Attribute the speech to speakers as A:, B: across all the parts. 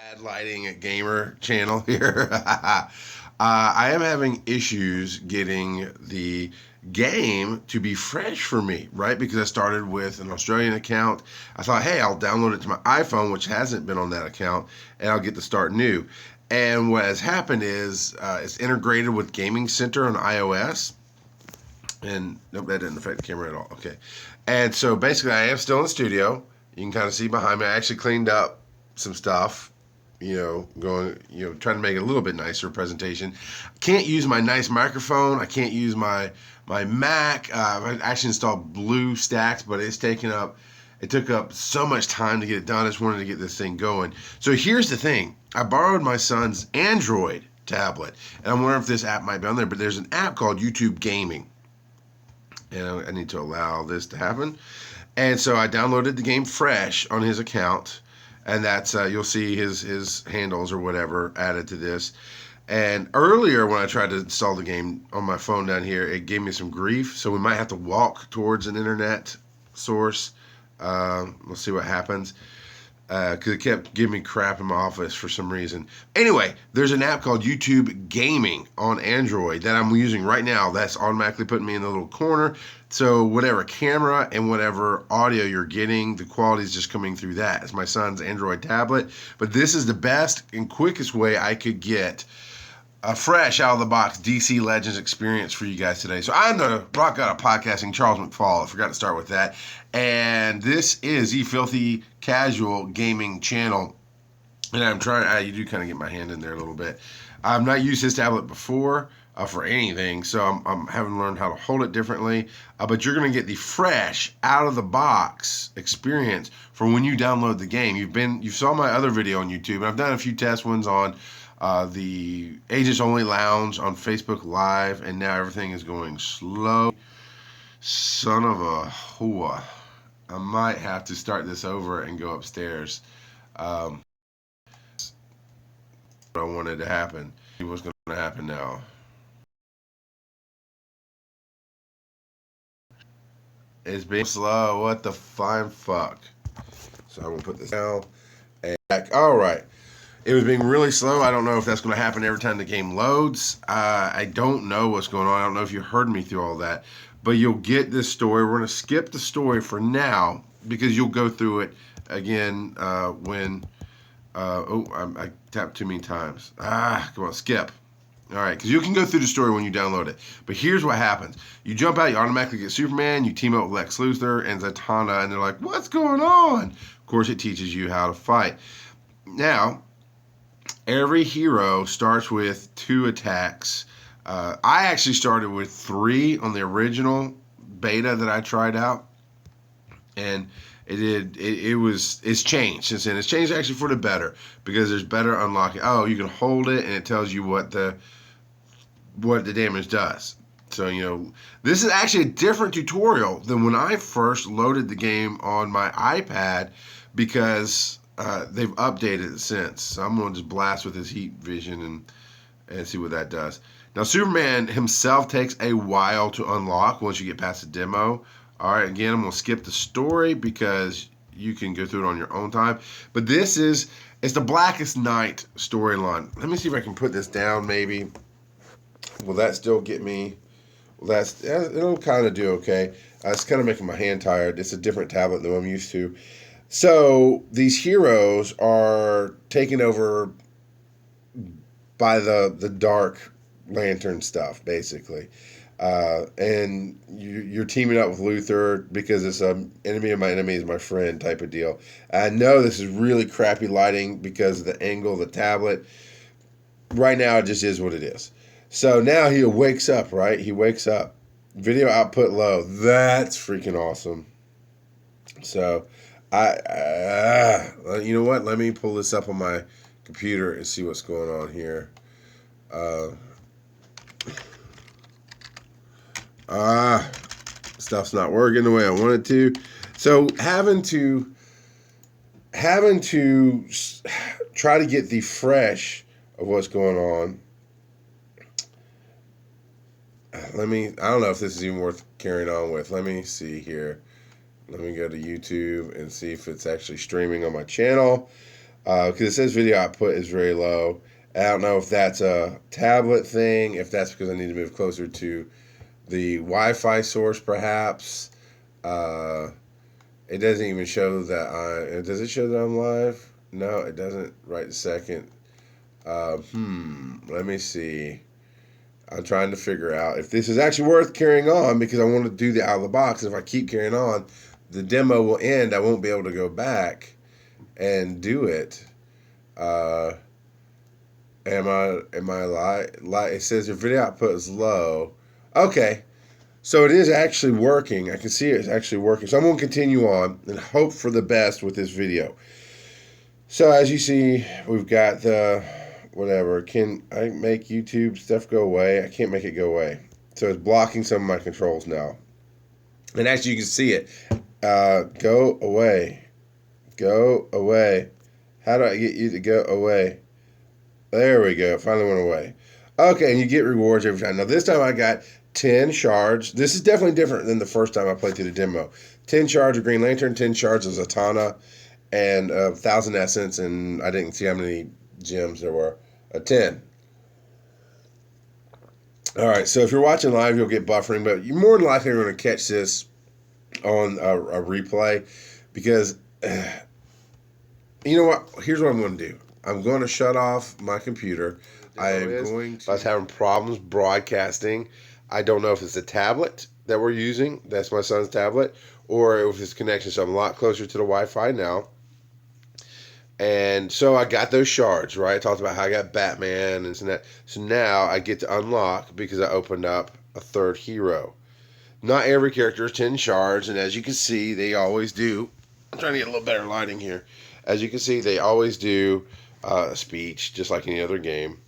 A: Bad lighting gamer channel here. I am having issues getting the game to be fresh for me, right? Because I started with an Australian account. I thought, hey, I'll download it to my iPhone, which hasn't been on that account, and I'll get to start new. And what has happened is it's integrated with Gaming Center on iOS. And nope, that didn't affect the camera at all. Okay. And so basically, I am still in the studio. You can kind of see behind me. I actually cleaned up some stuff, trying to make it a little bit nicer presentation. I can't use my nice microphone. I can't use my Mac. I actually installed BlueStacks, but it took up so much time to get it done. I just wanted to get this thing going. So here's the thing. I borrowed my son's Android tablet, and I'm wondering if this app might be on there, but there's an app called YouTube Gaming. And I need to allow this to happen. And so I downloaded the game fresh on his account, and that's you'll see his handles or whatever added to this. And earlier when I tried to install the game on my phone down here, it gave me some grief. So we might have to walk towards an internet source. We'll see what happens. Because it kept giving me crap in my office for some reason. Anyway, there's an app called YouTube Gaming on Android that I'm using right now. That's automatically putting me in the little corner. So whatever camera and whatever audio you're getting, the quality is just coming through that. It's my son's Android tablet. But this is the best and quickest way I could get a fresh out of the box DC Legends experience for you guys today. So I'm the Rock God of Podcasting, Charles McFall. I forgot to start with that. And this is the Filthy Casual Gaming channel. And I'm trying, you do kind of get my hand in there a little bit. I've not used this tablet before for anything, so I'm having learned how to hold it differently. But you're going to get the fresh out of the box experience for when you download the game. You saw my other video on YouTube, and I've done a few test ones on the Agents Only Lounge on Facebook Live, and now everything is going slow. Son of a whore. I might have to start this over and go upstairs. What I wanted to happen. What's going to happen now? It's being slow. What the fine fuck? So I'm going to put this down. And back. All right. It was being really slow. I don't know if that's going to happen every time the game loads. I don't know what's going on. I don't know if you heard me through all that. But you'll get this story. We're going to skip the story for now because you'll go through it again when... I tapped too many times. Come on, skip. All right, because you can go through the story when you download it. But here's what happens. You jump out, you automatically get Superman, you team up with Lex Luthor and Zatanna, and they're like, what's going on? Of course, it teaches you how to fight. Now... every hero starts with 2 attacks. I actually started with 3 on the original beta that I tried out, and it's changed since then. It's changed actually for the better because there's better unlocking. Oh, you can hold it and it tells you what the damage does. So this is actually a different tutorial than when I first loaded the game on my iPad because they've updated it since. So I'm going to just blast with his heat vision and see what that does. Now, Superman himself takes a while to unlock once you get past the demo. All right, again, I'm going to skip the story because you can go through it on your own time. But it's the Blackest Night storyline. Let me see if I can put this down maybe. Will that still get me? Well, it'll kind of do okay. It's kind of making my hand tired. It's a different tablet than I'm used to. So these heroes are taken over by the Dark Lantern stuff, basically. And you're teaming up with Luthor because it's an enemy of my enemy is my friend type of deal. I know this is really crappy lighting because of the angle of the tablet. Right now, it just is what it is. So now he wakes up, right? He wakes up. Video output low. That's freaking awesome. So... you know what? Let me pull this up on my computer and see what's going on here. Stuff's not working the way I want it to. So having to try to get the fresh of what's going on. I don't know if this is even worth carrying on with. Let me see here. Let me go to YouTube and see if it's actually streaming on my channel. because it says video output is very low. I don't know if that's a tablet thing, if that's because I need to move closer to the Wi-Fi source, perhaps. Uh, it doesn't even show that does it show that I'm live? No, it doesn't right this second. Let me see. I'm trying to figure out if this is actually worth carrying on because I want to do the out of the box. If I keep carrying on, the demo will end. I won't be able to go back and do it. Uh, am I live? It says your video output is low. Okay, so it is actually working. I can see it's actually working. So I'm going to continue on and hope for the best with this video. So as you see, we've got the whatever. Can I make YouTube stuff go away? I can't make it go away. So it's blocking some of my controls now. And as you can see it, go away. Go away. How do I get you to go away? There we go. It finally went away. Okay, and you get rewards every time. Now this time I got 10 shards. This is definitely different than the first time I played through the demo. 10 shards of Green Lantern, 10 shards of Zatanna, and 1,000 essence, and I didn't see how many gems there were. 10. All right, so if you're watching live, you'll get buffering, but you more than likely are going to catch this on a replay because you know what? Here's what I'm going to do. I'm going to shut off my computer. I was having problems broadcasting. I don't know if it's a tablet that we're using. That's my son's tablet, or if it's connection. So I'm a lot closer to the Wi-Fi now. And so I got those shards, right? I talked about how I got Batman and that. So now I get to unlock because I opened up a third hero. Not every character is 10 shards, and as you can see, they always do. I'm trying to get a little better lighting here. As you can see, they always do a speech, just like any other game.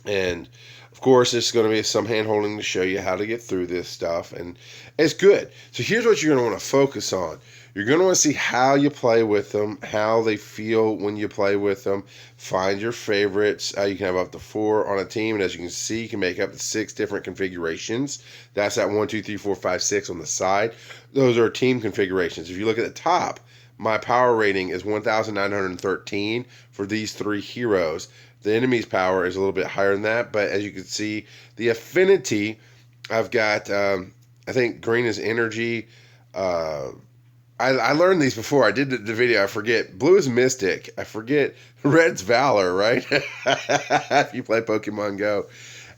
A: And of course, there's going to be some hand holding to show you how to get through this stuff, and it's good. So here's what you're going to want to focus on. You're going to want to see how you play with them, how they feel when you play with them. Find your favorites. You can have up to 4 on a team, and as you can see, you can make up to 6 different configurations. That's that 1, 2, 3, 4, 5, 6 on the side. Those are team configurations. If you look at the top, my power rating is 1,913 for these 3 heroes. The enemy's power is a little bit higher than that, but as you can see, the affinity, I've got, I think green is energy. I learned these before. I did the video. I forget. Blue is Mystic. I forget. Red's Valor, right? If you play Pokemon Go.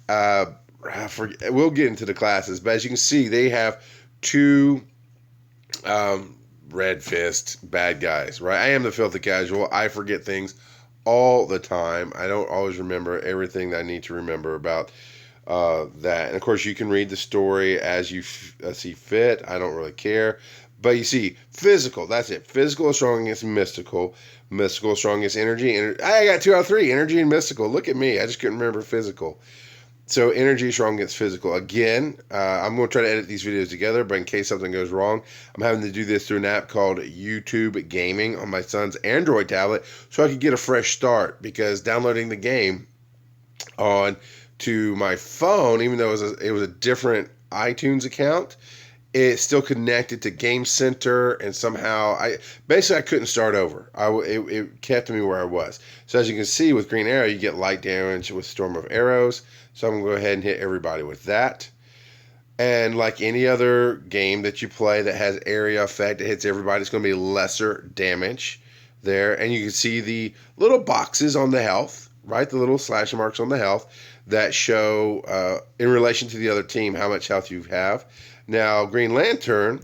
A: I forget. We'll get into the classes, but as you can see, they have 2 Red Fist bad guys, right? I am the filthy casual. I forget things all the time. I don't always remember everything that I need to remember about that. And of course, you can read the story as you see fit. I don't really care. But you see, physical, that's it. Physical is strong against mystical. Mystical is strong against energy. I got 2 out of 3, energy and mystical. Look at me. I just couldn't remember physical. So energy is strong against physical. Again, I'm going to try to edit these videos together, but in case something goes wrong, I'm having to do this through an app called YouTube Gaming on my son's Android tablet so I could get a fresh start, because downloading the game on to my phone, even though it was a different iTunes account, it's still connected to Game Center, and somehow I couldn't start over. It kept me where I was. So as you can see with Green Arrow, you get light damage with Storm of Arrows. So I'm going to go ahead and hit everybody with that. And like any other game that you play that has area effect, it hits everybody. It's going to be lesser damage there. And you can see the little boxes on the health, right? The little slash marks on the health that show in relation to the other team how much health you have. Now, Green Lantern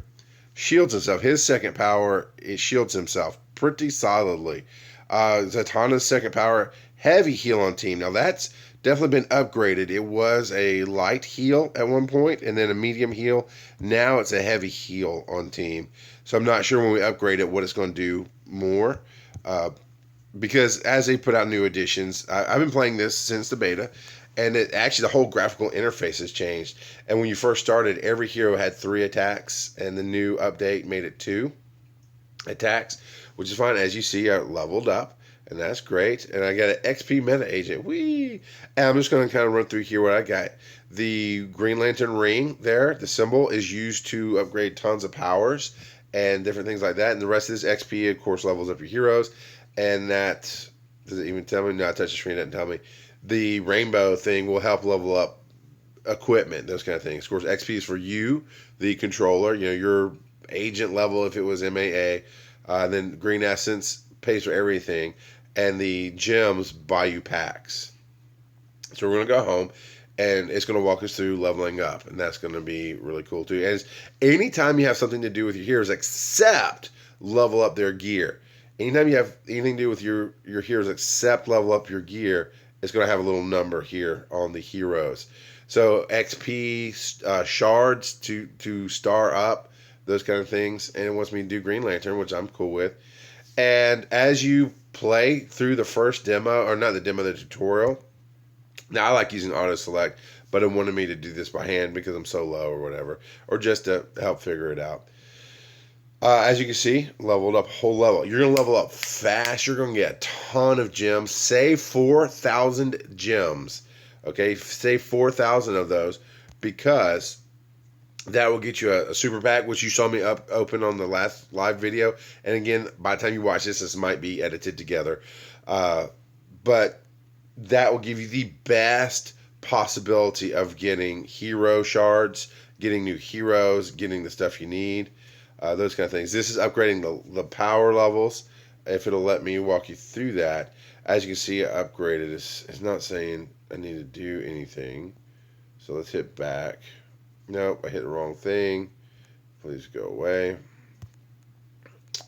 A: shields himself. His second power, it shields himself pretty solidly. Zatanna's second power, heavy heal on team. Now, that's definitely been upgraded. It was a light heal at one point and then a medium heal. Now it's a heavy heal on team. So I'm not sure when we upgrade it what it's going to do more. Because as they put out new additions, I've been playing this since the beta, and the whole graphical interface has changed. And when you first started, every hero had 3 attacks, and the new update made it 2 attacks, which is fine. As you see, I leveled up, and that's great. And I got an XP meta agent. Whee! And I'm just going to kind of run through here what I got. The Green Lantern ring there, the symbol, is used to upgrade tons of powers and different things like that. And the rest of this XP, of course, levels up your heroes. and that does it even tell me? No, I touch the screen, it doesn't tell me. The rainbow thing will help level up equipment, those kind of things. Of course, XP is for you, the controller. You know, your agent level if it was MAA. Then green essence pays for everything, and the gems buy you packs. So we're gonna go home, and it's gonna walk us through leveling up, and that's gonna be really cool too. And anytime you have something to do with your heroes, except level up their gear. Anytime you have anything to do with your heroes, except level up your gear, it's gonna have a little number here on the heroes. So XP shards to star up, those kind of things, and it wants me to do Green Lantern, which I'm cool with. And as you play through the first demo, or not the demo, the tutorial. Now I like using auto select, but it wanted me to do this by hand because I'm so low or whatever, or just to help figure it out. As you can see, leveled up a whole level. You're going to level up fast. You're going to get a ton of gems. Save 4,000 gems. Okay, save 4,000 of those because that will get you a super pack, which you saw me open on the last live video. And again, by the time you watch this might be edited together. But that will give you the best possibility of getting hero shards, getting new heroes, getting the stuff you need. Those kind of things. This is upgrading the power levels. If it'll let me walk you through that. As you can see, I upgraded. It's not saying I need to do anything. So let's hit back. Nope, I hit the wrong thing. Please go away.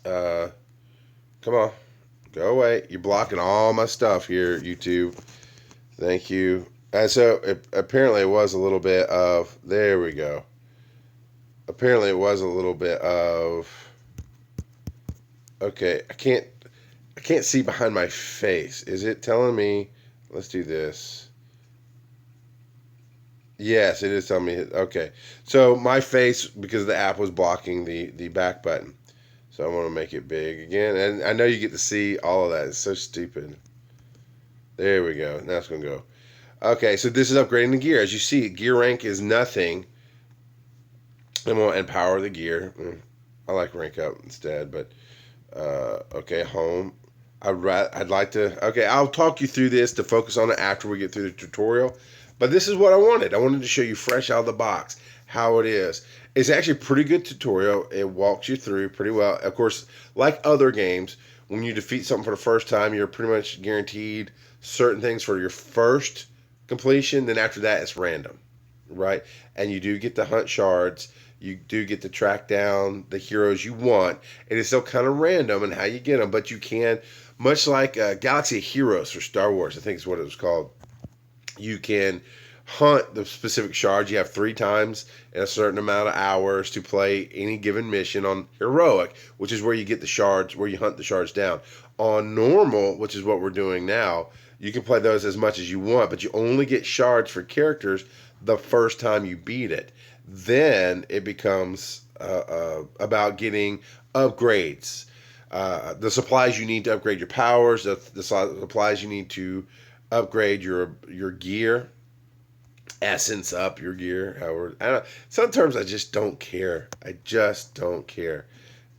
A: Come on. Go away. You're blocking all my stuff here, YouTube. Thank you. And so apparently it was a little bit of... There we go. Apparently it was a little bit of... Okay, I can't see behind my face. Is it telling me... Let's do this. Yes, it is telling me... Okay. So my face, because the app was blocking the back button. So I want to make it big again. And I know you get to see all of that. It's so stupid. There we go. Now it's going to go. Okay, so this is upgrading the gear. As you see, gear rank is nothing. I'm going to empower the gear. I like rank up instead, but okay, home. I'd like to... Okay, I'll talk you through this to focus on it after we get through the tutorial. But this is what I wanted. I wanted to show you fresh out of the box how it is. It's actually a pretty good tutorial. It walks you through pretty well. Of course, like other games, when you defeat something for the first time, you're pretty much guaranteed certain things for your first completion. Then after that, it's random, right? And you do get to hunt shards. You do get to track down the heroes you want. It is still kind of random in how you get them, but you can, much like Galaxy of Heroes for Star Wars, I think is what it was called. You can hunt the specific shards. You have 3 times in a certain amount of hours to play any given mission on Heroic, which is where you get the shards, where you hunt the shards down. On Normal, which is what we're doing now, you can play those as much as you want, but you only get shards for characters the first time you beat it. Then it becomes about getting upgrades. The supplies you need to upgrade your powers, the supplies you need to upgrade your gear, essence up your gear. However, I don't, sometimes I just don't care. I just don't care.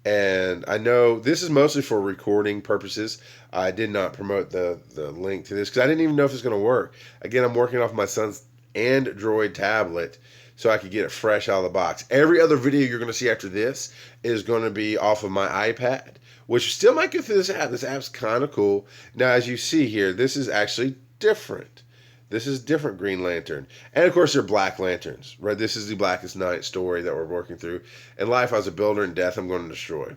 A: And I know this is mostly for recording purposes. I did not promote the link to this because I didn't even know if it's going to work. Again, I'm working off my son's Android tablet so I could get it fresh out of the box. Every other video you're going to see after this is going to be off of my iPad, which still might go through this app. This app's kind of cool. Now, as you see here, this is actually different. This is different Green Lantern. And, of course, they're Black Lanterns, right? This is the Blackest Night story that we're working through. In life, I was a builder. In death, I'm going to destroy.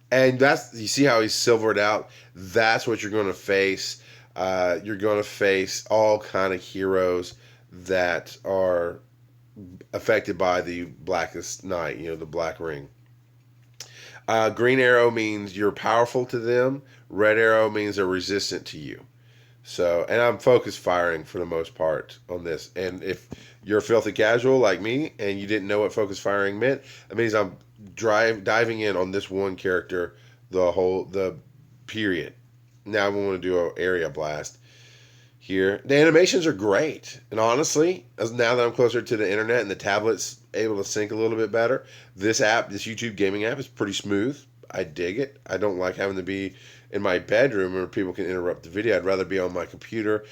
A: And that's, you see how he's silvered out? That's what you're going to face. You're going to face all kind of heroes that are affected by the Blackest Night, the Black Ring. Green arrow means you're powerful to them. Red arrow means they're resistant to you. So, and I'm focus firing for the most part on this. And if you're a filthy casual like me and you didn't know what focus firing meant, that means I'm diving in on this one character the period. Now I want to do an area blast here. The animations are great. And honestly, now that I'm closer to the internet and the tablet's able to sync a little bit better, this app, this YouTube gaming app, is pretty smooth. I dig it. I don't like having to be in my bedroom where people can interrupt the video. I'd rather be on my computer.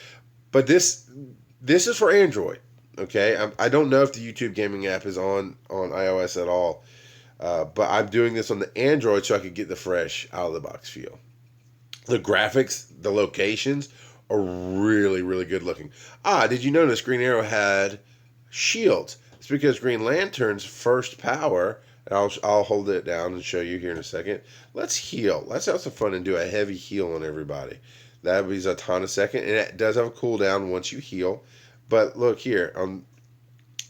A: But this is for Android. Okay, I don't know if the YouTube gaming app is on iOS at all, but I'm doing this on the Android so I could get the fresh out of the box feel. The graphics, the locations are really, really good looking. Did you notice Green Arrow had shields? It's because Green Lantern's first power, and I'll hold it down and show you here in a second. Let's heal. Let's have some fun and do a heavy heal on everybody. That would be a ton of second, and it does have a cooldown once you heal. But look here, on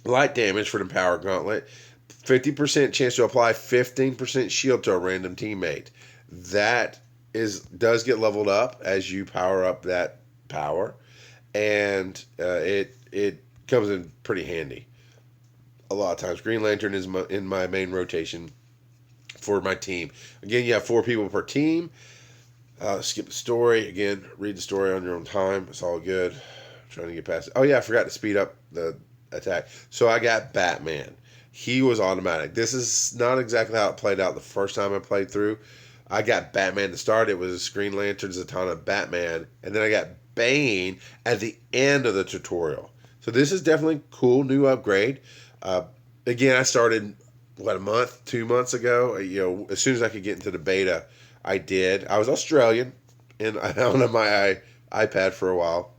A: light damage for the Power Gauntlet, 50% chance to apply 15% shield to a random teammate. That does get leveled up as you power up that power, and it comes in pretty handy. A lot of times, Green Lantern is in my main rotation for my team. Again, you have 4 people per team. Skip the story. Again, read the story on your own time. It's all good. I'm trying to get past it. Oh, yeah, I forgot to speed up the attack. So I got Batman. He was automatic. This is not exactly how it played out the first time I played through. I got Batman to start. It was Green Lantern, Zatanna, Batman. And then I got Bane at the end of the tutorial. So this is definitely a cool new upgrade. Again, I started, a month, 2 months ago. As soon as I could get into the beta, I did. I was Australian, and I don't have my iPad for a while.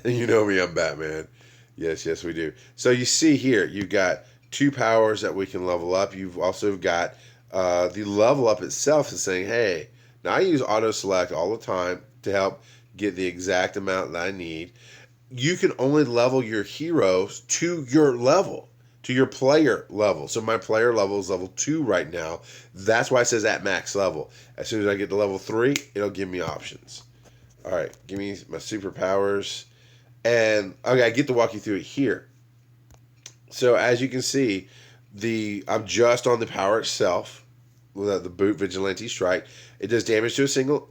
A: And you know me, I'm Batman. Yes, we do. So you see here, you've got 2 powers that we can level up. You've also got the level up itself is saying, hey, now I use auto select all the time to help get the exact amount that I need. You can only level your heroes to your level, to your player level. So my player level is level 2 right now. That's why it says at max level. As soon as I get to level 3, it'll give me options. All right, give me my superpowers. And okay, I get to walk you through it here. So as you can see, I'm just on the power itself with the boot vigilante strike. It does damage to a single.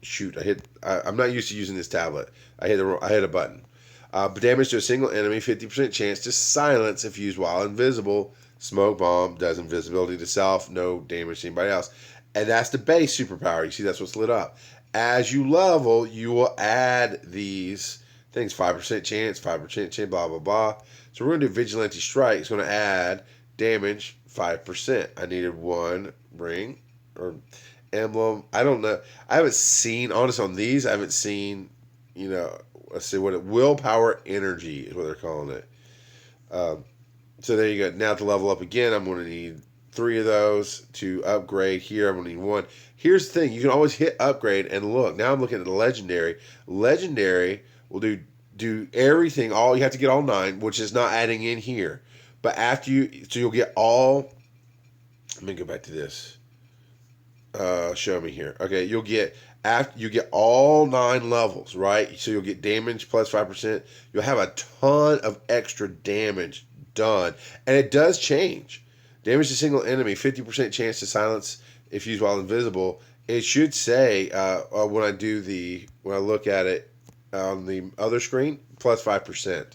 A: Shoot, I'm not used to using this tablet. I hit a button. But damage to a single enemy, 50% chance to silence if used while invisible. Smoke bomb does invisibility to self, no damage to anybody else. And that's the base superpower. You see, that's what's lit up. As you level, you will add these things. 5% chance, 5% chance, blah, blah, blah. So we're going to do Vigilante Strike. It's going to add damage 5%. I needed 1 ring or emblem. I don't know. I haven't seen, honest on these, I haven't seen, let's see what willpower energy is what they're calling it. So there you go. Now to level up again, I'm going to need 3 of those. To upgrade here, I'm going to need 1. Here's the thing. You can always hit upgrade and look. Now I'm looking at the legendary. Legendary will do everything. All you have to get all 9, which is not adding in here. But after you'll get all. Let me go back to this. Show me here. Okay, you'll get all 9 levels, right? So you'll get damage plus 5%. You'll have a ton of extra damage done, and it does change. Damage to single enemy, 50% chance to silence if used while invisible. It should say when I look at it on the other screen, plus 5%.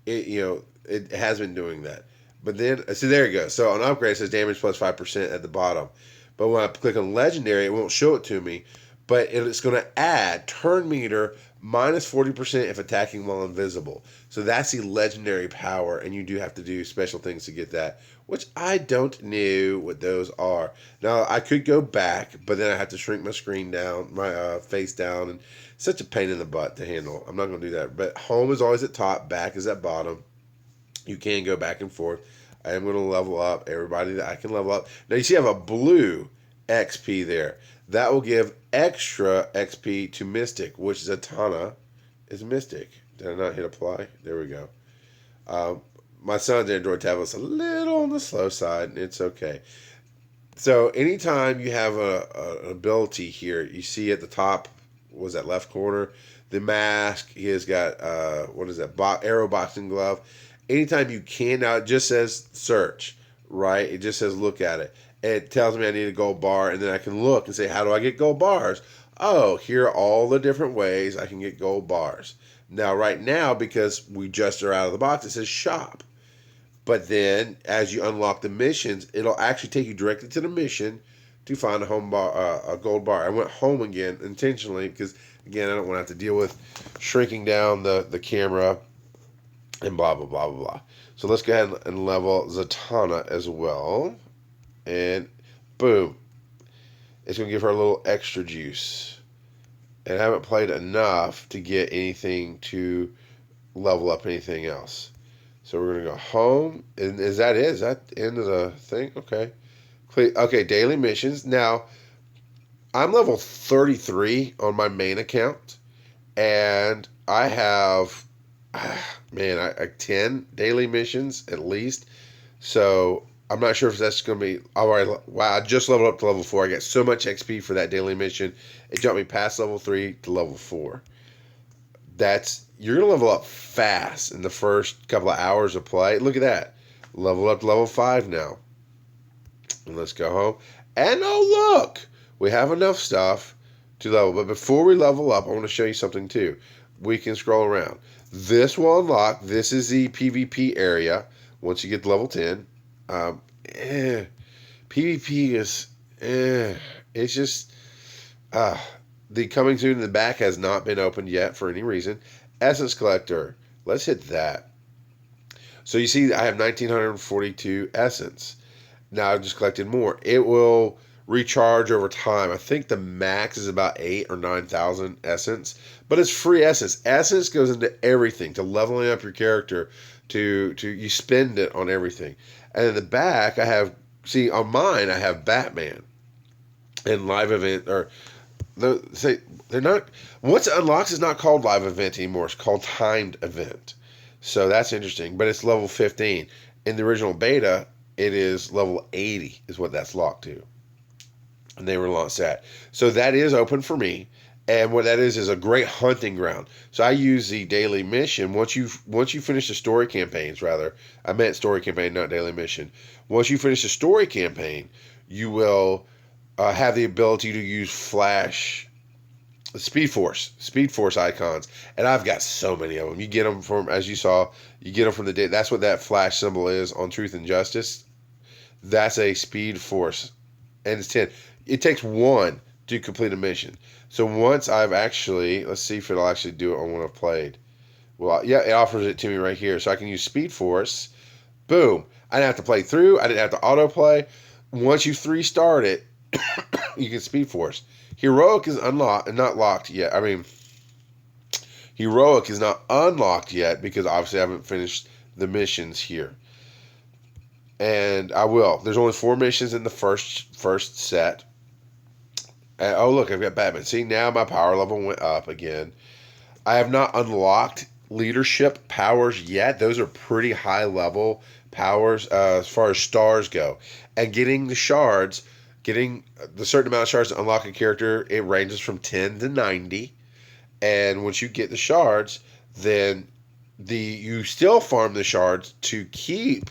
A: It has been doing that. But then, so there you go. So on upgrade, it says damage plus 5% at the bottom. But when I click on legendary, it won't show it to me. But it's going to add turn meter minus 40% if attacking while invisible. So that's the legendary power, and you do have to do special things to get that, which I don't know what those are. Now, I could go back, but then I have to shrink my screen down, my face down, and it's such a pain in the butt to handle. I'm not going to do that. But home is always at top, back is at bottom. You can go back and forth. I am going to level up everybody that I can level up. Now, you see I have a blue XP there. That will give extra XP to Mystic, which Zatanna is Mystic. Did I not hit apply? There we go. My son's Android tablet's a little on the slow side. It's okay. So anytime you have an ability here, you see at the top, was that left corner, the mask, he has got, arrow boxing glove. Anytime you can, now it just says search, right? It just says look at it. It tells me I need a gold bar, and then I can look and say, how do I get gold bars? Oh, here are all the different ways I can get gold bars. Now, right now, because we just are out of the box, it says shop. But then, as you unlock the missions, it'll actually take you directly to the mission to find a gold bar. I went home again intentionally because, again, I don't want to have to deal with shrinking down the camera and blah, blah, blah, blah, blah. So let's go ahead and level Zatanna as well. And boom. It's going to give her a little extra juice. And I haven't played enough to get anything to level up anything else. So we're going to go home. And is that it? Is that the end of the thing? Okay. Okay, daily missions. Now, I'm level 33 on my main account. And I have, man, I 10 daily missions at least. So I'm not sure if that's going to be. All right, wow, I just leveled up to level 4. I got so much XP for that daily mission. It jumped me past level 3 to level 4. You're going to level up fast in the first couple of hours of play. Look at that. Level up to level 5 now. And let's go home. And oh, look, we have enough stuff to level. But before we level up, I want to show you something too. We can scroll around. This will unlock. This is the PvP area once you get to level 10. PvP is, it's just, the coming soon in the back has not been opened yet for any reason. Essence Collector. Let's hit that. So you see I have 1,942 essence. Now I've just collected more. It will recharge over time. I think the max is about 8,000 or 9,000 essence, but it's free essence. Essence goes into everything, to leveling up your character, to you spend it on everything. And in the back, I have, see, on mine, I have Batman and live event, or they're not, once it unlocks, it's not called live event anymore. It's called timed event. So that's interesting, but it's level 15. In the original beta, it is level 80 is what that's locked to. And they were launched at. So that is open for me. And what that is a great hunting ground. So I use the daily mission. Once you finish the story campaigns, rather, I meant story campaign, not daily mission. Once you finish the story campaign, you will have the ability to use Flash, Speed Force icons, and I've got so many of them. You get them from, as you saw, you get them from the day. That's what that Flash symbol is on Truth and Justice. That's a Speed Force, and it's 10. It takes 1 to complete a mission. So once I've actually, let's see if it'll actually do it on what I've played. Well, yeah, it offers it to me right here. So I can use Speed Force. Boom. I didn't have to play through. I didn't have to autoplay. Once you 3-start it, you can Speed Force. Heroic is unlocked, not locked yet. I mean, Heroic is not unlocked yet because obviously I haven't finished the missions here. And I will. There's only 4 missions in the first set. And, oh, look, I've got Batman. See, now my power level went up again. I have not unlocked leadership powers yet. Those are pretty high level powers as far as stars go. And getting the shards, getting the certain amount of shards to unlock a character, it ranges from 10 to 90. And once you get the shards, then you still farm the shards to keep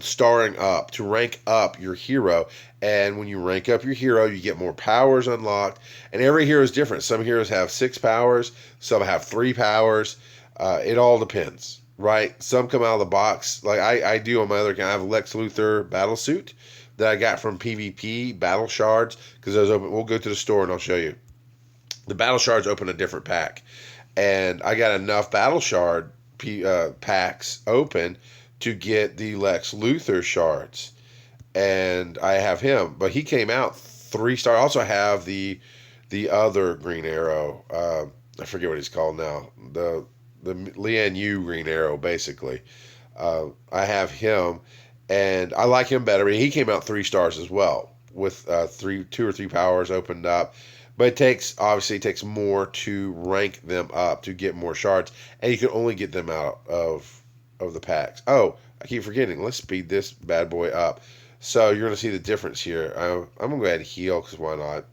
A: starring up, to rank up your hero. And when you rank up your hero, you get more powers unlocked. And every hero is different. Some heroes have 6 powers, some have 3 powers. It all depends, right? Some come out of the box, like I do on my other account. I have a Lex Luthor battle suit that I got from PvP battle shards, because those open. We'll go to the store and I'll show you. The battle shards open a different pack, and I got enough battle shard packs open to get the Lex Luthor shards, and I have him. But he came out 3-star. I also have the other Green Arrow. I forget what he's called now. The Lian Yu Green Arrow, basically. I have him, and I like him better. But he came out 3 stars as well, with 2 or 3 powers opened up. But it obviously takes more to rank them up to get more shards, and you can only get them out of the packs. Oh, I keep forgetting. Let's speed this bad boy up. So you're going to see the difference here. I'm going to go ahead and heal, because why not?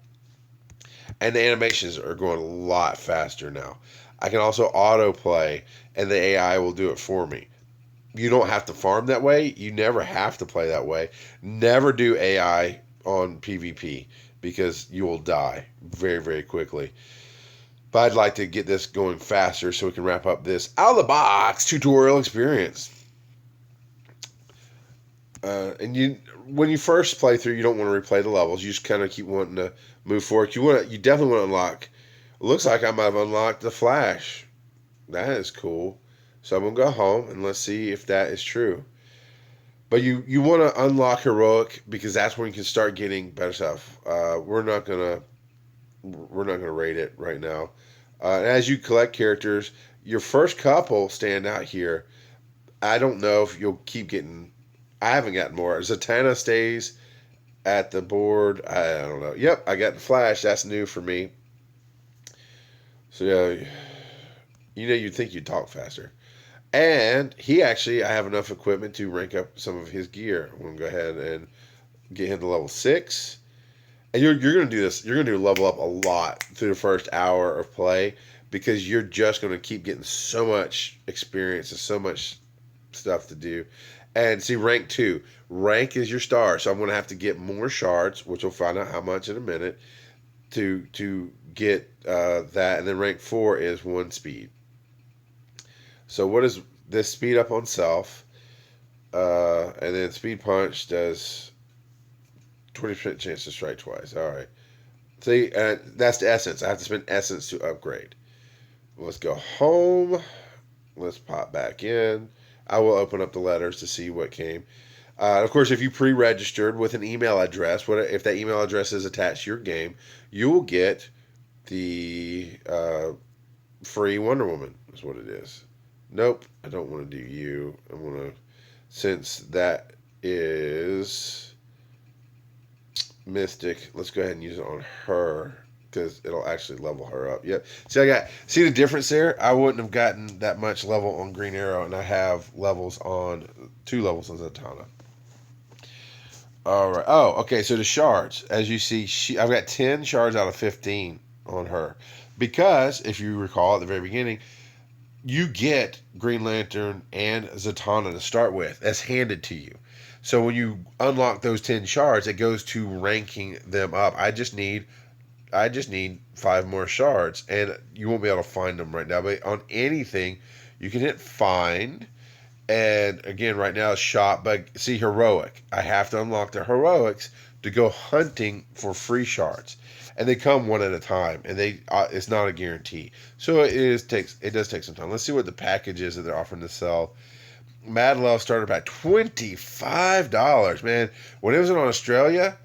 A: And the animations are going a lot faster now. I can also autoplay, and the AI will do it for me. You don't have to farm that way. You never have to play that way. Never do AI on PvP, because you will die very, very quickly. But I'd like to get this going faster so we can wrap up this out-of-the-box tutorial experience. And when you first play through, you don't want to replay the levels. You just kind of keep wanting to move forward. You definitely want to unlock. It looks like I might have unlocked the Flash. That is cool. So I'm gonna go home and let's see if that is true. But you want to unlock heroic because that's when you can start getting better stuff. We're not gonna rate it right now. And as you collect characters, your first couple stand out here. I don't know if you'll keep getting. I haven't gotten more. Zatanna stays at the board. I don't know. Yep, I got the Flash. That's new for me. So yeah, you'd think you'd talk faster. And I have enough equipment to rank up some of his gear. I'm gonna go ahead and get him to level 6. And you're gonna do this. You're gonna do level up a lot through the first hour of play because you're just gonna keep getting so much experience and so much stuff to do. And see, rank 2. Rank is your star. So I'm gonna have to get more shards, which we'll find out how much in a minute to get that. And then rank 4 is 1 speed. So what is this? Speed up on self, and then speed punch does 20% chance to strike twice. All right. See, that's the essence. I have to spend essence to upgrade. Let's go home. Let's pop back in. I will open up the letters to see what came. Of course, if you pre-registered with an email address, if that email address is attached to your game, you will get the free Wonder Woman. Is what it is. Nope, I don't want to do you. I want to, since that is Mystic, let's go ahead and use it on her because it'll actually level her up. Yep. See the difference there? I wouldn't have gotten that much level on Green Arrow, and I have 2 levels on Zatanna. All right. Oh, okay. So the shards, as you see, I've got 10 shards out of 15 on her because if you recall at the very beginning, you get Green Lantern and Zatanna to start with. That's handed to you. So when you unlock those 10 shards, it goes to ranking them up. I just need 5 more shards, and you won't be able to find them right now. But on anything, you can hit find, and again, right now it's shop. But see, heroic. I have to unlock the heroics to go hunting for free shards, and they come one at a time, and it's not a guarantee. So it does take some time. Let's see what the package is that they're offering to sell. Mad Love started at $25. Man, when it was in Australia,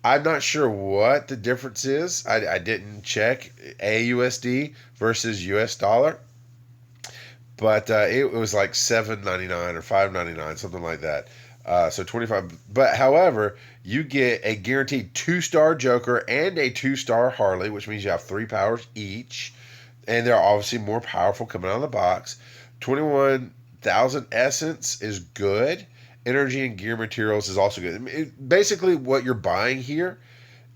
A: I'm not sure what the difference is. I didn't check AUSD versus US dollar, but it was like $7.99 or $5.99, something like that. So 25. But however, you get a guaranteed 2-star Joker and a 2-star Harley, which means you have 3 powers each, and they're obviously more powerful coming out of the box. 21,000 essence is good. Energy and gear materials is also good. Basically, what you're buying here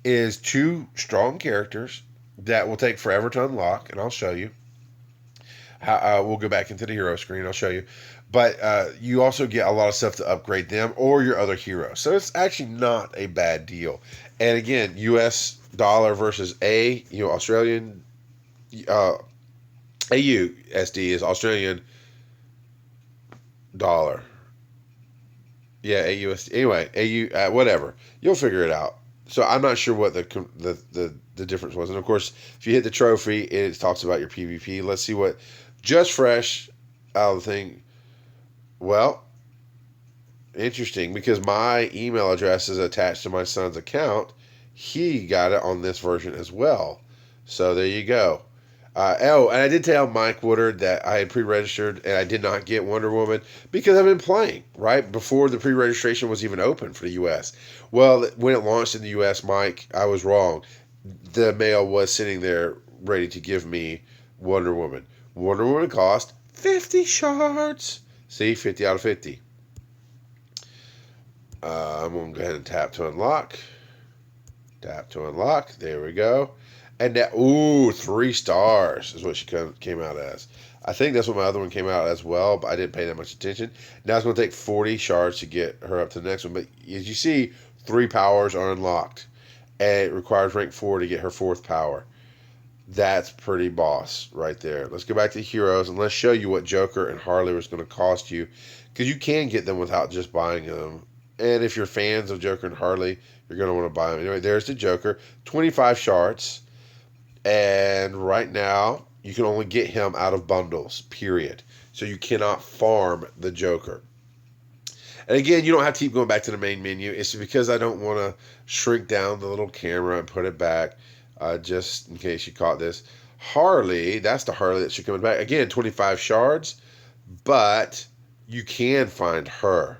A: is 2 strong characters that will take forever to unlock, and I'll show you. We'll go back into the hero screen. I'll show you. But you also get a lot of stuff to upgrade them or your other heroes. So it's actually not a bad deal. And again, US dollar versus Australian, AUSD is Australian dollar. Yeah, AUSD. Anyway, AU, whatever. You'll figure it out. So I'm not sure what the difference was. And of course, if you hit the trophy, it talks about your PvP. Let's see what just fresh out of the thing. Well, interesting because my email address is attached to my son's account. He got it on this version as well. So there you go. And I did tell Mike Woodard that I had pre-registered and I did not get Wonder Woman because I've been playing, right? Before the pre-registration was even open for the U.S. Well, when it launched in the U.S., Mike, I was wrong. The mail was sitting there ready to give me Wonder Woman. Wonder Woman cost 50 shards. See, 50 out of 50. I'm going to go ahead and tap to unlock. Tap to unlock. There we go. And now, 3 stars is what she came out as. I think that's what my other one came out as well, but I didn't pay that much attention. Now it's going to take 40 shards to get her up to the next one. But as you see, 3 powers are unlocked. And it requires rank 4 to get her 4th power. That's pretty boss right there. Let's go back to heroes and let's show you what Joker and Harley was going to cost you. Because you can get them without just buying them. And if you're fans of Joker and Harley, you're going to want to buy them. Anyway, there's the Joker. 25 shards. And right now, you can only get him out of bundles, period. So you cannot farm the Joker. And again, you don't have to keep going back to the main menu. It's because I don't want to shrink down the little camera and put it back, just in case you caught this. Harley, that's the Harley that should come back. Again, 25 shards, but you can find her.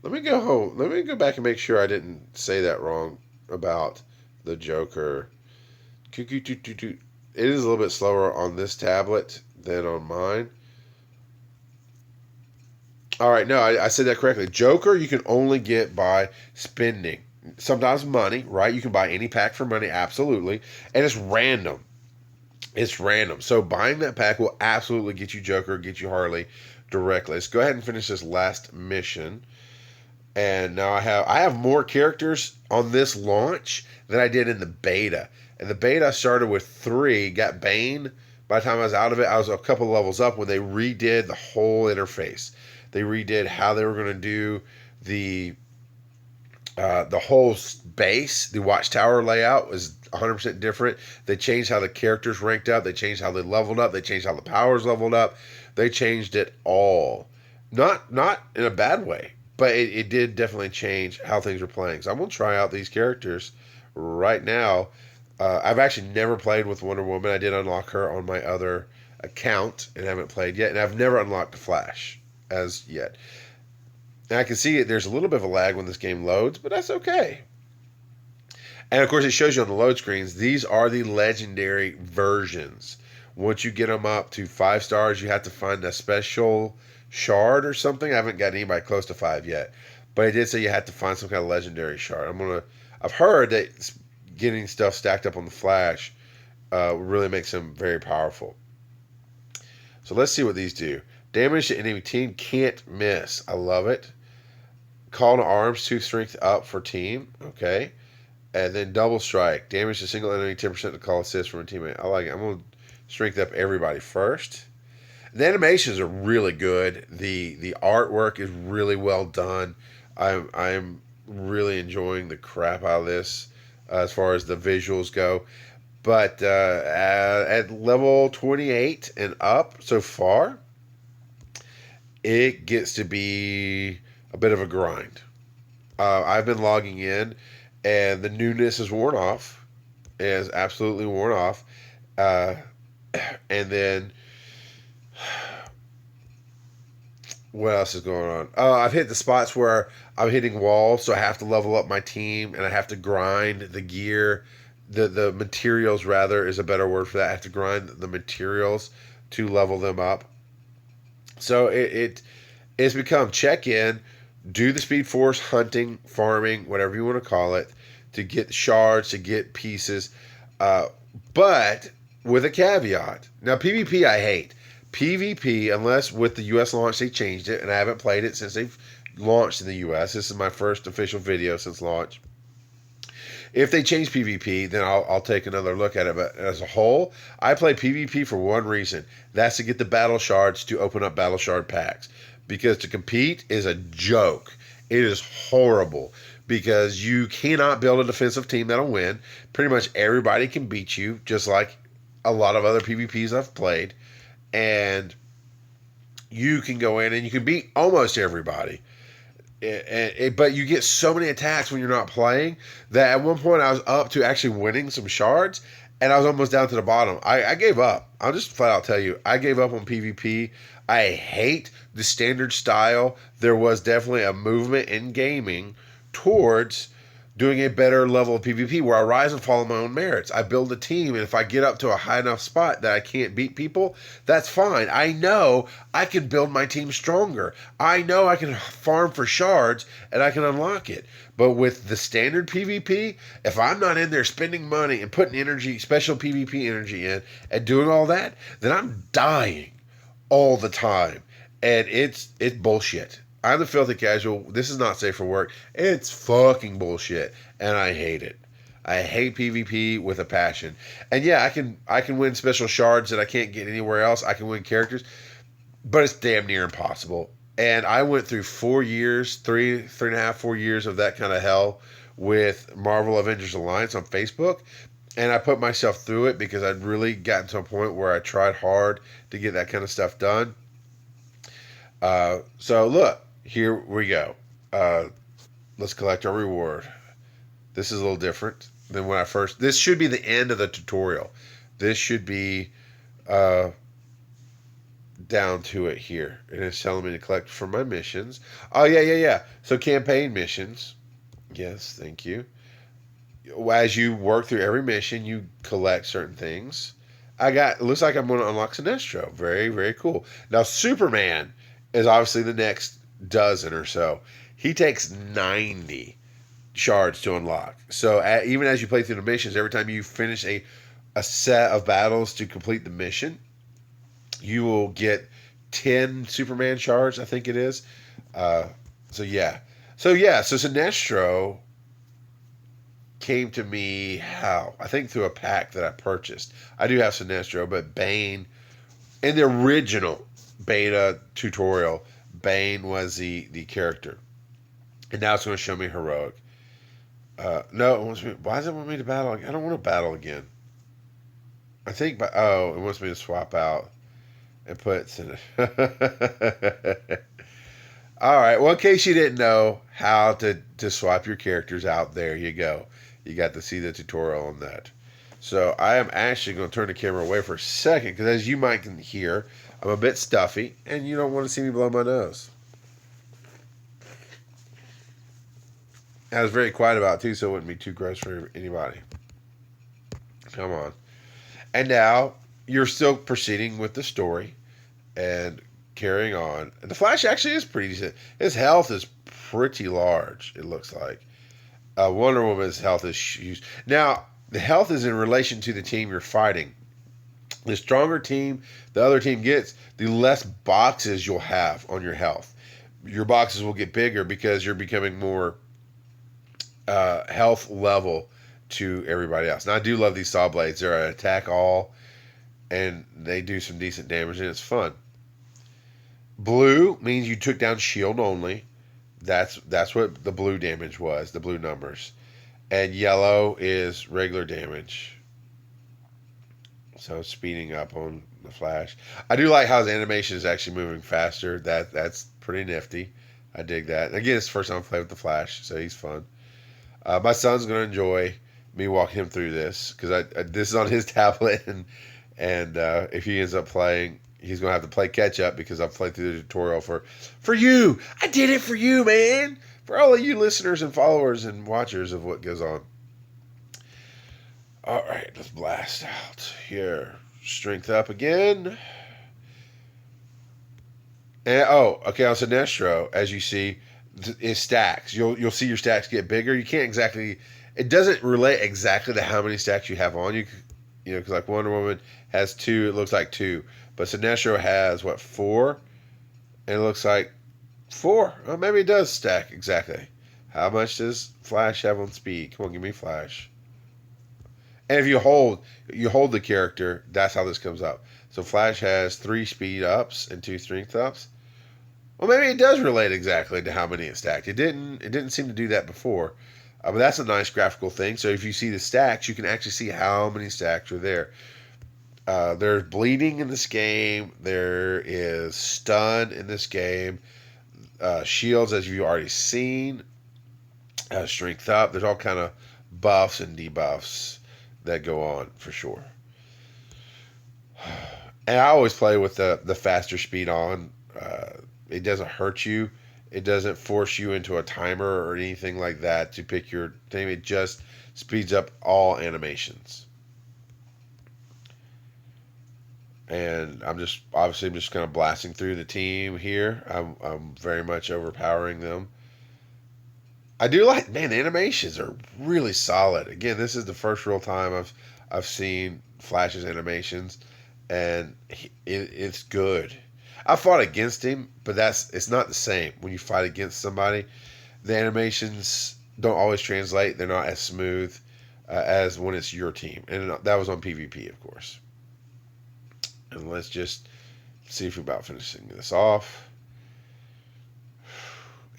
A: Let me go home. Let me go back and make sure I didn't say that wrong about the Joker. It is a little bit slower on this tablet than on mine. All right, no, I said that correctly. Joker, you can only get by spending. Sometimes money, right? You can buy any pack for money, absolutely. And it's random. It's random. So buying that pack will absolutely get you Joker, get you Harley directly. Let's go ahead and finish this last mission. And now I have more characters on this launch than I did in the beta. In the beta, I started with 3, got Bane. By the time I was out of it, I was a couple levels up when they redid the whole interface. They redid how they were going to do the whole base. The Watchtower layout was 100% different. They changed how the characters ranked up. They changed how they leveled up. They changed how the powers leveled up. They changed it all. Not in a bad way, but it did definitely change how things were playing. So I'm going to try out these characters right now. I've actually never played with Wonder Woman. I did unlock her on my other account and haven't played yet. And I've never unlocked the Flash as yet. And I can see it. There's a little bit of a lag when this game loads, but that's okay. And of course, it shows you on the load screens. These are the legendary versions. Once you get them up to 5 stars, you have to find a special shard or something. I haven't got anybody close to 5 yet, but it did say you had to find some kind of legendary shard. I've heard that getting stuff stacked up on the Flash really makes him very powerful. So let's see what these do. Damage to enemy team, can't miss. I love it. Call to arms, 2 strength up for team. Okay. And then double strike. Damage to single enemy, 10% to call assist from a teammate. I like it. I'm going to strength up everybody first. The animations are really good. The artwork is really well done. I'm really enjoying the crap out of this as far as the visuals go. But at level 28 and up so far, it gets to be a bit of a grind. I've been logging in, and the newness is worn off. It is absolutely worn off. And then, what else is going on? I've hit the spots where I'm hitting walls, so I have to level up my team, and I have to grind the gear. The materials, rather, is a better word for that. I have to grind the materials to level them up. So it's become check in, do the Speed Force hunting, farming, whatever you want to call it, to get shards, to get pieces, but with a caveat. Now, PvP I hate. PvP, unless with the US launch they changed it, and I haven't played it since they've launched in the US. This is my first official video since launch. If they change PvP, then I'll take another look at it. But as a whole, I play PvP for one reason. That's to get the battle shards to open up battle shard packs. Because to compete is a joke. It is horrible. Because you cannot build a defensive team that'll win. Pretty much everybody can beat you, just like a lot of other PvPs I've played. And you can go in and you can beat almost everybody. But you get so many attacks when you're not playing that at one point I was up to actually winning some shards, and I was almost down to the bottom. I gave up. I'll just flat out tell you, I gave up on PvP. I hate the standard style. There was definitely a movement in gaming towards doing a better level of PvP where I rise and fall on my own merits. I build a team, and if I get up to a high enough spot that I can't beat people, that's fine. I know I can build my team stronger. I know I can farm for shards, and I can unlock it. But with the standard PvP, if I'm not in there spending money and putting energy, special PvP energy in, and doing all that, then I'm dying all the time. And it's bullshit. I'm the filthy casual. This is not safe for work. It's fucking bullshit, and I hate it. I hate PvP with a passion. And yeah, I can win special shards that I can't get anywhere else. I can win characters, but it's damn near impossible. And I went through 4 years, three and a half, 4 years of that kind of hell with Marvel Avengers Alliance on Facebook. And I put myself through it because I'd really gotten to a point where I tried hard to get that kind of stuff done. So look, here we go. Uh, let's collect our reward. This is a little different than when I first. This should be the end of the tutorial. This should be uh, down to it here. And it's telling me to collect for my missions. Oh, yeah, yeah, yeah. So campaign missions. Yes, thank you. As you work through every mission, you collect certain things. Looks like I'm going to unlock Sinestro. Very, very cool. Now, Superman is obviously the next dozen or so. He takes 90 shards to unlock. So even as you play through the missions, every time you finish a set of battles to complete the mission, you will get 10 Superman shards, I think it is. Uh, so yeah. So Sinestro came to me how? I think through a pack that I purchased. I do have Sinestro, but Bane in the original beta tutorial, Bane was the character. And now it's going to show me heroic. No, it wants me. Why does it want me to battle? I don't want to battle again. I think, it wants me to swap out and put. All right. Well, in case you didn't know how to swap your characters out, there you go. You got to see the tutorial on that. So I am actually going to turn the camera away for a second because, as you might can hear, I'm a bit stuffy, and you don't want to see me blow my nose. I was very quiet about it too, so it wouldn't be too gross for anybody. Come on. And now you're still proceeding with the story and carrying on. And the Flash actually is pretty decent. His health is pretty large, it looks like. Wonder Woman's health is huge. Now, the health is in relation to the team you're fighting. The stronger team the other team gets, the less boxes you'll have on your health. Your boxes will get bigger because you're becoming more health level to everybody else. Now, I do love these saw blades. They're an attack all, and they do some decent damage, and it's fun. Blue means you took down shield only. That's what the blue damage was, the blue numbers. And yellow is regular damage. So speeding up on the Flash. I do like how his animation is actually moving faster. That's pretty nifty. I dig that. Again, it's the first time I play with the Flash, so he's fun. My son's going to enjoy me walking him through this because this is on his tablet, and if he ends up playing, he's going to have to play catch up because I've played through the tutorial for you. I did it for you, man. For all of you listeners and followers and watchers of what goes on. All right, let's blast out here. Strength up again. And okay, on Sinestro, as you see, it stacks. You'll see your stacks get bigger. You can't exactly. It doesn't relate exactly to how many stacks you have on you. You know, because like Wonder Woman has 2, it looks like 2, but Sinestro has what, 4, and it looks like 4. Oh, maybe it does stack exactly. How much does Flash have on speed? Come on, give me Flash. And if you hold the character, that's how this comes up. So Flash has 3 speed ups and 2 strength ups. Well, maybe it does relate exactly to how many it stacked. It didn't seem to do that before. But that's a nice graphical thing. So if you see the stacks, you can actually see how many stacks are there. There's bleeding in this game. There is stun in this game. Shields, as you've already seen. Strength up. There's all kind of buffs and debuffs that go on for sure. And I always play with the faster speed on. It doesn't hurt you. It doesn't force you into a timer or anything like that to pick your thing. It just speeds up all animations. And I'm just kind of blasting through the team here. I'm very much overpowering them. I do like, man, the animations are really solid. Again, this is the first real time I've seen Flash's animations, and it's good. I fought against him, but it's not the same. When you fight against somebody, the animations don't always translate. They're not as smooth as when it's your team. And that was on PvP, of course. And let's just see if we're about finishing this off.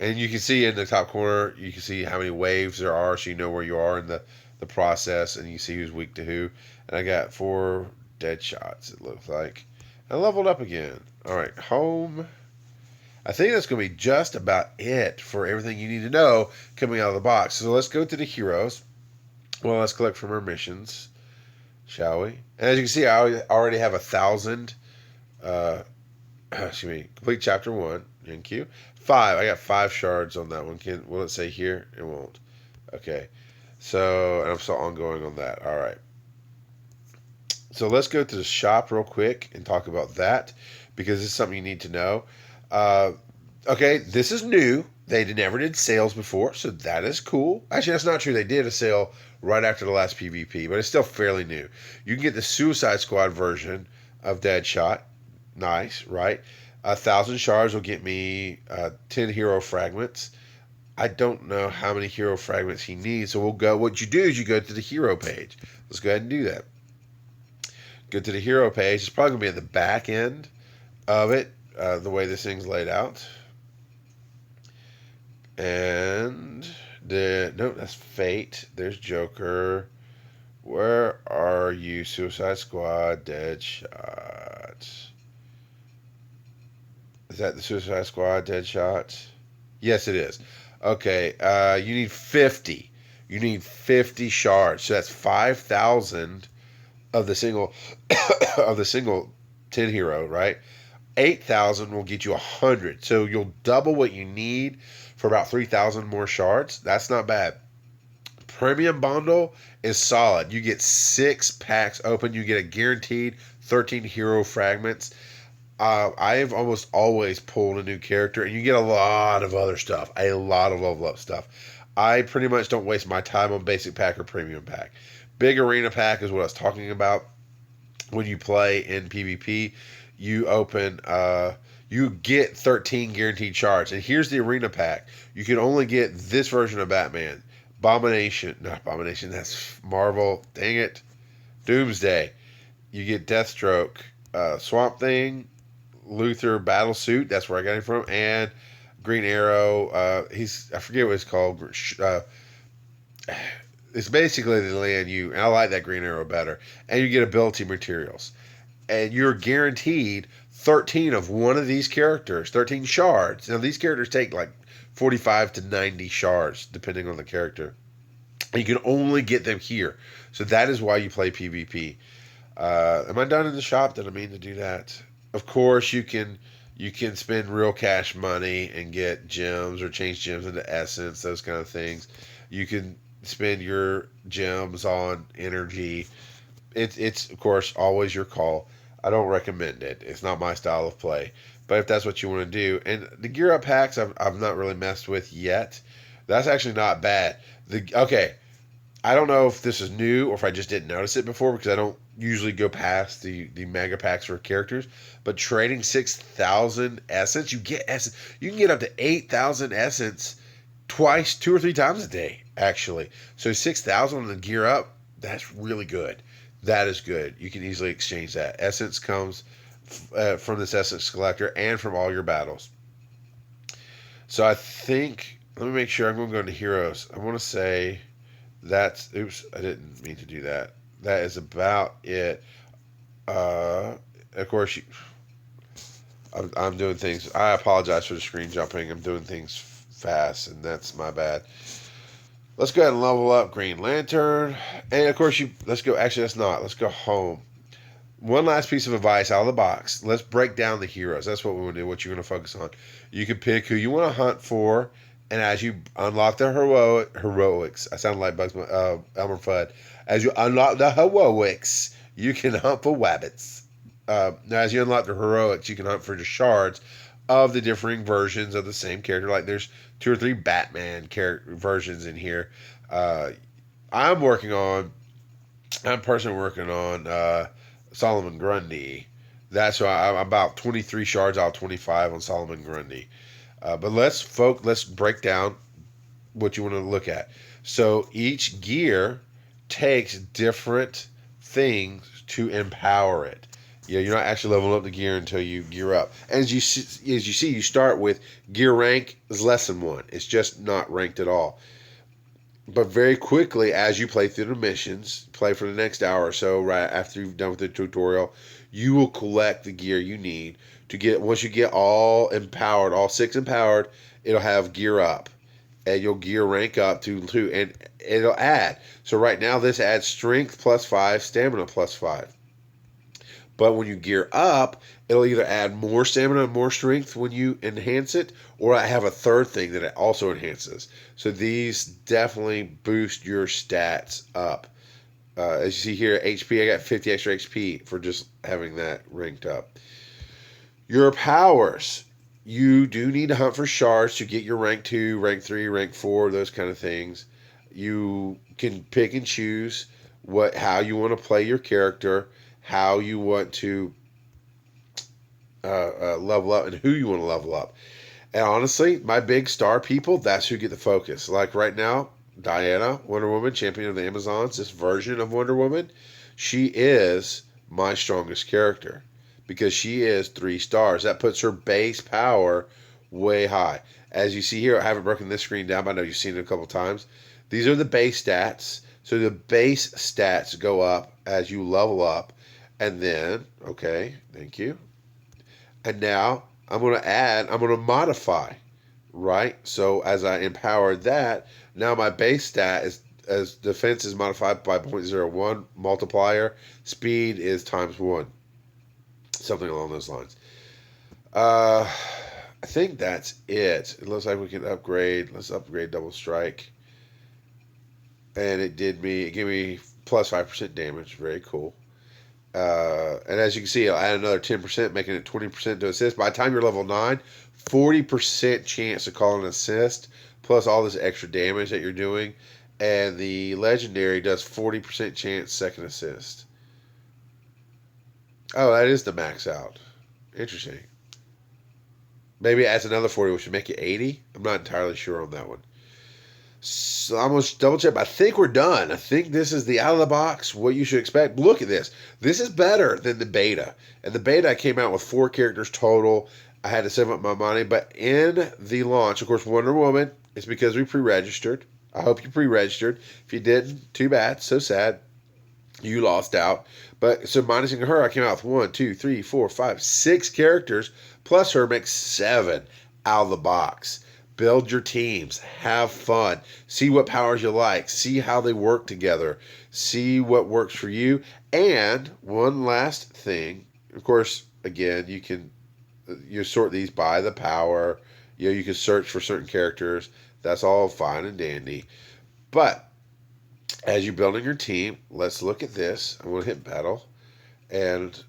A: And you can see in the top corner, you can see how many waves there are, so you know where you are in the process, and you see who's weak to who. And I got 4 dead shots, it looks like. I leveled up again. All right, home. I think that's going to be just about it for everything you need to know coming out of the box. So let's go to the heroes. Well, let's collect from our missions, shall we? And as you can see, I already have 1,000. Excuse me. Complete chapter 1. Thank you. 5. I got 5 shards on that one. Will it say here? It won't. Okay. So, and I'm still ongoing on that. All right. So let's go to the shop real quick and talk about that because this is something you need to know. Okay, this is new. They never did sales before, so that is cool. Actually, that's not true. They did a sale right after the last PvP, but it's still fairly new. You can get the Suicide Squad version of Deadshot. Nice, right? 1,000 shards will get me 10 hero fragments. I don't know how many hero fragments he needs, so we'll go. What you do is you go to the hero page. Let's go ahead and do that. Go to the hero page. It's probably going to be at the back end of it, the way this thing's laid out. And nope, that's Fate. There's Joker. Where are you? Suicide Squad, Deadshot. Is that the Suicide Squad, Deadshot? Yes, it is. Okay, you need 50. You need 50 shards. So that's 5,000 of the single of the single 10 hero, right? 8,000 will get you 100. So you'll double what you need for about 3,000 more shards. That's not bad. Premium bundle is solid. You get 6 packs open. You get a guaranteed 13 hero fragments. I've almost always pulled a new character, and you get a lot of other stuff. A lot of level up stuff. I pretty much don't waste my time on basic pack or premium pack. Big arena pack is what I was talking about. When you play in PvP, you open, you get 13 guaranteed shards. And here's the arena pack. You can only get this version of Batman. Not Abomination, that's Marvel. Dang it. Doomsday. You get Deathstroke, Swamp Thing, Luther Battlesuit. That's where I got him from. And Green Arrow. I forget what it's called. It's basically the land you, and I like that Green Arrow better. And you get ability materials. And you're guaranteed 13 of one of these characters, 13 shards. Now, these characters take like 45 to 90 shards, depending on the character. And you can only get them here. So that is why you play PvP. Am I done in the shop? Did I mean to do that? Of course, you can spend real cash money and get gems or change gems into essence, those kind of things. You can spend your gems on energy. It's of course always your call. I don't recommend it. It's not my style of play. But if that's what you want to do, and the gear up packs I've not really messed with yet. That's actually not bad. I don't know if this is new or if I just didn't notice it before because I don't usually go past the mega packs for characters. But trading 6,000 essence, you get essence. You can get up to 8,000 essence twice, 2 or 3 times a day, actually. So 6,000 on the gear up, that's really good. That is good. You can easily exchange that. Essence comes from this essence collector and from all your battles. So I think, let me make sure I'm going to go into heroes. I want to say oops, I didn't mean to do that. That is about it. Of course, I'm doing things. I apologize for the screen jumping. I'm doing things fast, and that's my bad. Let's go ahead and level up Green Lantern. And of course, let's go. Actually, that's not. Let's go home. One last piece of advice out of the box. Let's break down the heroes. That's what we want to do, what you're going to focus on. You can pick who you want to hunt for, and as you unlock the heroics, I sound like Elmer Fudd. As you unlock the heroics, you can hunt for wabbits. Now, as you unlock the heroics, you can hunt for the shards of the differing versions of the same character. Like there's 2 or 3 Batman versions in here. I'm personally working on Solomon Grundy. That's why I'm about 23 shards out of 25 on Solomon Grundy. But let's break down what you want to look at. So each gear takes different things to empower it. Yeah, you're not actually leveling up the gear until you gear up. And as you see, you start with gear rank is less than one. It's just not ranked at all. But very quickly, as you play through the missions, play for the next hour or so, right after you've done with the tutorial, you will collect the gear you need to get. Once you get all empowered, all six empowered, it'll have gear up, and you'll gear rank up to two, and it'll add. So right now, this adds strength +5, stamina +5. But when you gear up, it'll either add more stamina and more strength when you enhance it, or I have a third thing that it also enhances. So these definitely boost your stats up. As you see here, HP, I got 50 extra HP for just having that ranked up. Your powers. You do need to hunt for shards to get your rank 2, rank 3, rank 4, those kind of things. You can pick and choose how you want to play your character, how you want to level up, and who you want to level up. And honestly, my big star people, that's who get the focus. Like right now, Diana, Wonder Woman, champion of the Amazons, this version of Wonder Woman, she is my strongest character because she is 3 stars. That puts her base power way high. As you see here, I haven't broken this screen down, but I know you've seen it a couple times. These are the base stats. So the base stats go up as you level up. And then, okay, thank you. And now I'm going to modify, right? So as I empowered that, now my base stat is as defense is modified by 0.01 multiplier, speed is ×1, something along those lines. Uh, I think that's it. It looks like we can upgrade. Let's upgrade double strike, and it gave me +5% damage. Very cool. And as you can see, I'll add another 10%, making it 20% to assist. By the time you're level 9, 40% chance to call an assist, plus all this extra damage that you're doing. And the legendary does 40% chance second assist. Oh, that is the max out. Interesting. Maybe it adds another 40, which would make it 80. I'm not entirely sure on that one. So I'm going to double check. I think we're done. I think this is the out of the box, what you should expect. Look at this. This is better than the beta. And the beta, I came out with 4 characters total. I had to save up my money. But in the launch, of course, Wonder Woman, it's because we pre-registered. I hope you pre-registered. If you didn't, too bad. So sad. You lost out. But so minusing her, I came out with 1, 2, 3, 4, 5, 6 characters. Plus her makes 7 out of the box. Build your teams, have fun, see what powers you like, see how they work together, see what works for you. And one last thing, of course, again, you sort these by the power. You can search for certain characters. That's all fine and dandy. But as you're building your team, let's look at this. I'm going to hit battle, and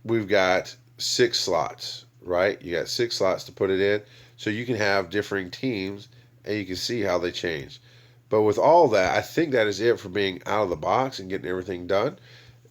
A: we've got 6 slots, right? You got 6 slots to put it in. So you can have differing teams and you can see how they change. But with all that, I think that is it for being out of the box and getting everything done.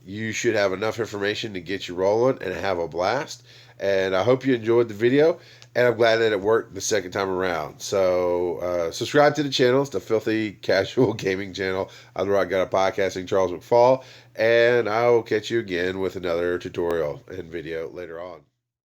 A: You should have enough information to get you rolling and have a blast. And I hope you enjoyed the video. And I'm glad that it worked the second time around. So subscribe to the channel. It's the Filthy Casual Gaming channel. I'm the Rock God of Podcasting, Charles McFall. And I will catch you again with another tutorial and video later on.